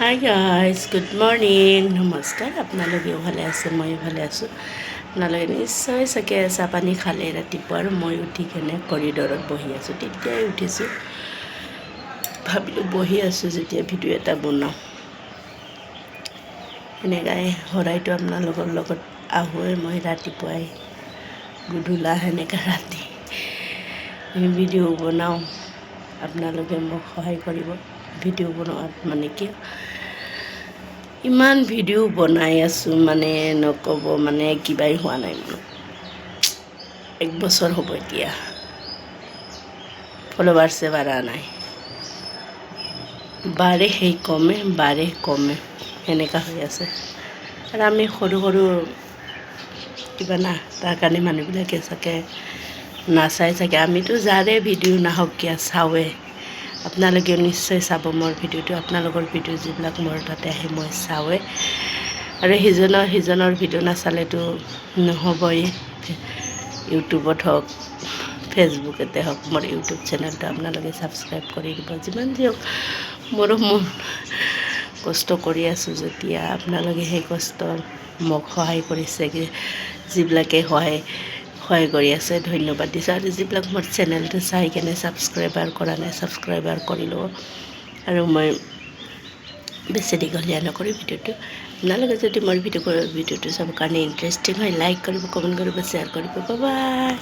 Hi guys, good morning, নমস্কাৰ। আপোনালোকেও ভালে আছে, ময়ো ভালে আছোঁ। আপোনালোকে নিশ্চয় চাগে চাহ পানী খালে ৰাতিপুৱা, আৰু মই উঠি কেনে কৰিডৰত বহি আছোঁ। তেতিয়াই উঠিছোঁ, ভাবিলোঁ বহি আছোঁ যেতিয়া ভিডিঅ' এটা বনাওঁ। সেনেকাই সদায়তো আপোনালোকৰ লগত আহোঁৱে মই ৰাতিপুৱাই গধূলা, সেনেকৈ ৰাতি ভিডিঅ' বনাওঁ। আপোনালোকে মোক সহায় কৰিব ভিডিঅ' বনোৱাত। মানে কি ইমান ভিডিঅ' বনাই আছোঁ, মানে নক'ব, মানে কিবাই হোৱা নাই মোৰ। 1 বছৰ হ'ব এতিয়া, ফলোৱাৰ্ছে বাঢ়া নাই, বাঢ়ে সেই কমে সেনেকুৱা হৈ আছে। আৰু আমি সৰু সৰু কিবা না, তাৰ কাৰণে মানুহবিলাকে চাগে নাচাই চাগে। আমিতো যাৰে ভিডিঅ' নাহক কিয় চাওঁৱে। আপোনালোকেও নিশ্চয় চাব মোৰ ভিডিঅ'টো। আপোনালোকৰ ভিডিঅ' যিবিলাক মোৰ তাতে আহে মই চাওঁৱে। আৰু সিজনৰ ভিডিঅ' নাচালেতো নহ'বই। ইউটিউবত হওক, ফেচবুকতে হওক, মোৰ ইউটিউব চেনেলটো আপোনালোকে ছাবস্ক্ৰাইব কৰি দিব। যিমান যি হওক, মোৰো মন কষ্ট কৰি আছোঁ যেতিয়া, আপোনালোকে সেই কষ্ট মোক সহায় কৰিছে, যিবিলাকে সহায় কৰি আছে, ধন্যবাদ দিছোঁ। আৰু যিবিলাক মোৰ চেনেলটো চাই কেনে ছাবস্ক্ৰাইবাৰ কৰা নাই, ছাবস্ক্ৰাইবাৰ কৰি ল'ব। আৰু মই বেছি দীঘলীয়া নকৰি ভিডিঅ'টো, আপোনালোকে যদি মোৰ ভিডিঅ'টো চাবৰ কাৰণে ইণ্টাৰেষ্টিং হয়, লাইক কৰিব, কমেণ্ট কৰিব, শ্বেয়াৰ কৰিব। Bye bye.